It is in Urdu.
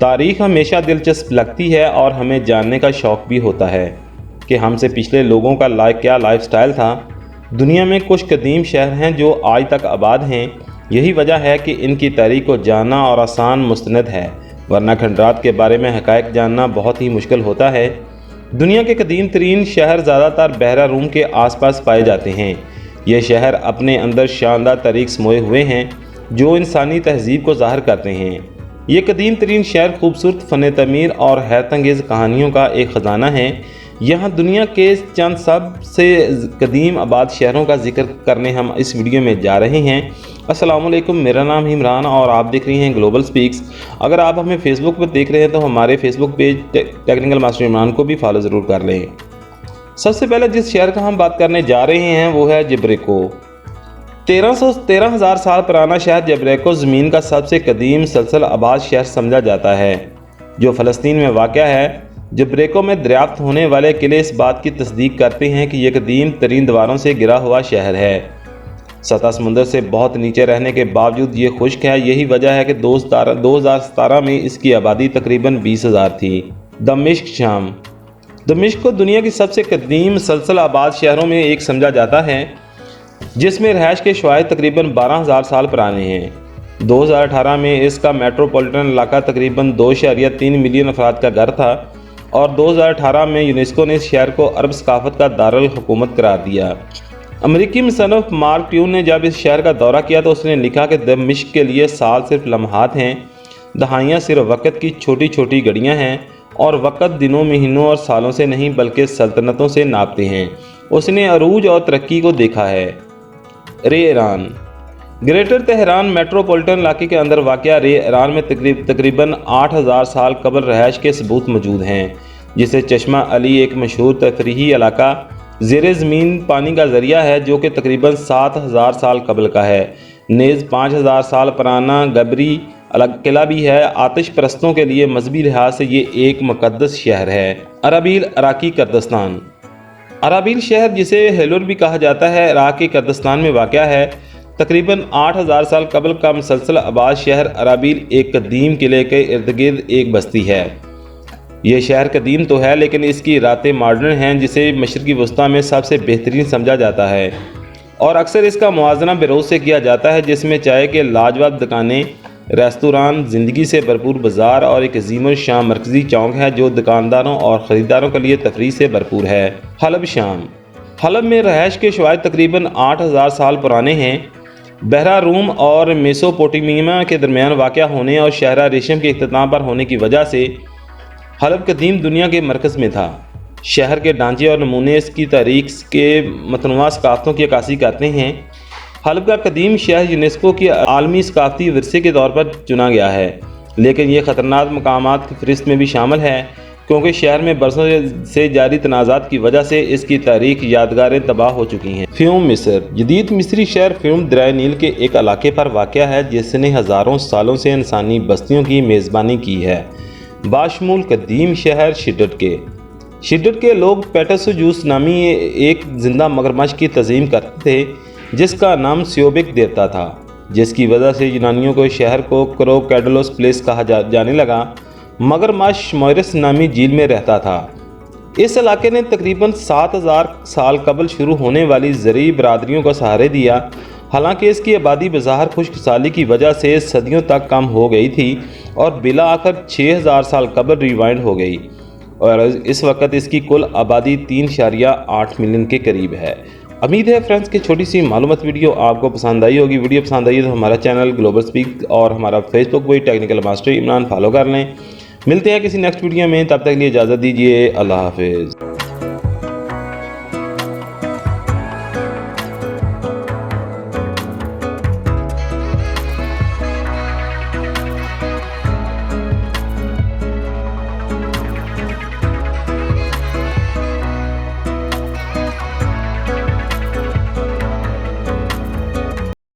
تاریخ ہمیشہ دلچسپ لگتی ہے اور ہمیں جاننے کا شوق بھی ہوتا ہے کہ ہم سے پچھلے لوگوں کا کیا لائف سٹائل تھا۔ دنیا میں کچھ قدیم شہر ہیں جو آج تک آباد ہیں۔ یہی وجہ ہے کہ ان کی تاریخ کو جاننا اور آسان مستند ہے، ورنہ کھنڈرات کے بارے میں حقائق جاننا بہت ہی مشکل ہوتا ہے۔ دنیا کے قدیم ترین شہر زیادہ تر بحیرہ روم کے آس پاس پائے جاتے ہیں۔ یہ شہر اپنے اندر شاندار تاریخ سموئے ہوئے ہیں جو انسانی تہذیب کو ظاہر کرتے ہیں۔ یہ قدیم ترین شہر خوبصورت فن تعمیر اور حیرت انگیز کہانیوں کا ایک خزانہ ہے۔ یہاں دنیا کے چند سب سے قدیم آباد شہروں کا ذکر کرنے ہم اس ویڈیو میں جا رہے ہیں۔ السلام علیکم، میرا نام عمران اور آپ دیکھ رہے ہیں گلوبل سپیکس۔ اگر آپ ہمیں فیس بک پر دیکھ رہے ہیں تو ہمارے فیس بک پیج ٹیکنیکل ماسٹر عمران کو بھی فالو ضرور کر لیں۔ سب سے پہلے جس شہر کا ہم بات کرنے جا رہے ہیں وہ ہے جبریکو۔ 13,000 سال پرانا شہر جبریکو زمین کا سب سے قدیم سلسلہ آباد شہر سمجھا جاتا ہے جو فلسطین میں واقع ہے۔ جبریکو میں دریافت ہونے والے قلعے اس بات کی تصدیق کرتے ہیں کہ یہ قدیم ترین دیواروں سے گھرا ہوا شہر ہے۔ سطح سمندر سے بہت نیچے رہنے کے باوجود یہ خشک ہے۔ یہی وجہ ہے کہ 2017 میں اس کی آبادی تقریباً 20,000 تھی۔ دمشق شام۔ دمشق کو دنیا کی سب سے قدیم سلسلہ آباد شہروں میں ایک سمجھا جاتا ہے جس میں رہائش کے شواہد تقریباً 12,000 سال پرانے ہیں۔ 2018 میں اس کا میٹروپولیٹن علاقہ تقریباً 2.3 ملین افراد کا گھر تھا اور 2018 میں یونیسکو نے اس شہر کو عرب ثقافت کا دارالحکومت قرار دیا۔ امریکی مصنف مارک ٹیون نے جب اس شہر کا دورہ کیا تو اس نے لکھا کہ دمشق کے لیے سال صرف لمحات ہیں، دہائیاں صرف وقت کی چھوٹی چھوٹی گھڑیاں ہیں اور وقت دنوں، مہینوں اور سالوں سے نہیں بلکہ سلطنتوں سے ناپتے ہیں۔ اس نے عروج اور ترقی کو دیکھا ہے۔ رے ایران۔ گریٹر تہران میٹروپولیٹن علاقے کے اندر واقع رے ایران میں تقریباً 8,000 سال قبل رہائش کے ثبوت موجود ہیں، جسے چشمہ علی ایک مشہور تفریحی علاقہ زیر زمین پانی کا ذریعہ ہے جو کہ تقریباً 7,000 سال قبل کا ہے۔ نیز 5,000 سال پرانا گبری قلعہ بھی ہے۔ آتش پرستوں کے لیے مذہبی لحاظ سے یہ ایک مقدس شہر ہے۔ ارابیل عراقی کردستان۔ ارابیل شہر جسے ہیلور بھی کہا جاتا ہے عراق کے کردستان میں واقع ہے۔ تقریباً 8,000 سال قبل کا مسلسل آباد شہر ارابیل ایک قدیم قلعے کے ارد گرد ایک بستی ہے۔ یہ شہر قدیم تو ہے لیکن اس کی راتیں ماڈرن ہیں جسے مشرقی وسطیٰ میں سب سے بہترین سمجھا جاتا ہے اور اکثر اس کا موازنہ بیروت سے کیا جاتا ہے جس میں چائے کے لاجواب دکانیں، ریستوران، زندگی سے بھرپور بازار اور ایک عظیم الشان مرکزی چوک ہے جو دکانداروں اور خریداروں کے لیے تفریح سے بھرپور ہے۔ حلب شام۔ حلب میں رہائش کے شواہد تقریباً 8,000 سال پرانے ہیں۔ بحیرہ روم اور میسوپوٹیمیا کے درمیان واقع ہونے اور شاہراہ ریشم کے اختتام پر ہونے کی وجہ سے حلب قدیم دنیا کے مرکز میں تھا۔ شہر کے ڈھانچے اور نمونے اس کی تاریخ کے متنوع ثقافتوں کی عکاسی کرتے ہیں۔ حلب کا قدیم شہر یونیسکو کی عالمی ثقافتی ورثے کے طور پر چنا گیا ہے لیکن یہ خطرناک مقامات کی فہرست میں بھی شامل ہے کیونکہ شہر میں برسوں سے جاری تنازعات کی وجہ سے اس کی تاریخ یادگاریں تباہ ہو چکی ہیں۔ فیوم مصر۔ جدید مصری شہر فیوم دریائے نیل کے ایک علاقے پر واقع ہے جس نے ہزاروں سالوں سے انسانی بستیوں کی میزبانی کی ہے، باشمول قدیم شہر شڈڈ کے۔ شڈڈ کے لوگ پیٹاسوجوس نامی ایک زندہ مگرمچھ کی تعظیم کرتے تھے جس کا نام سیوبک دیوتا تھا، جس کی وجہ سے یونانیوں کو شہر کو کروکیڈلوس پلیس کہا جانے لگا۔ مگرمچھ موئرس نامی جھیل میں رہتا تھا۔ اس علاقے نے تقریباً 7,000 سال قبل شروع ہونے والی زرعی برادریوں کو سہارے دیا، حالانکہ اس کی آبادی بظاہر خشک سالی کی وجہ سے صدیوں تک کم ہو گئی تھی اور بالآخر 6,000 سال قبل ریوائنڈ ہو گئی اور اس وقت اس کی کل آبادی 3.8 ملین کے قریب ہے۔ امید ہے فرینڈز کہ چھوٹی سی معلومات ویڈیو آپ کو پسند آئی ہوگی۔ ویڈیو پسند آئی تو ہمارا چینل گلوبل سپیک اور ہمارا Facebook page technical master Imran follow کر لیں۔ ملتے ہیں کسی نیکسٹ ویڈیو میں، تب تک کے لیے اجازت دیجیے۔ اللہ حافظ۔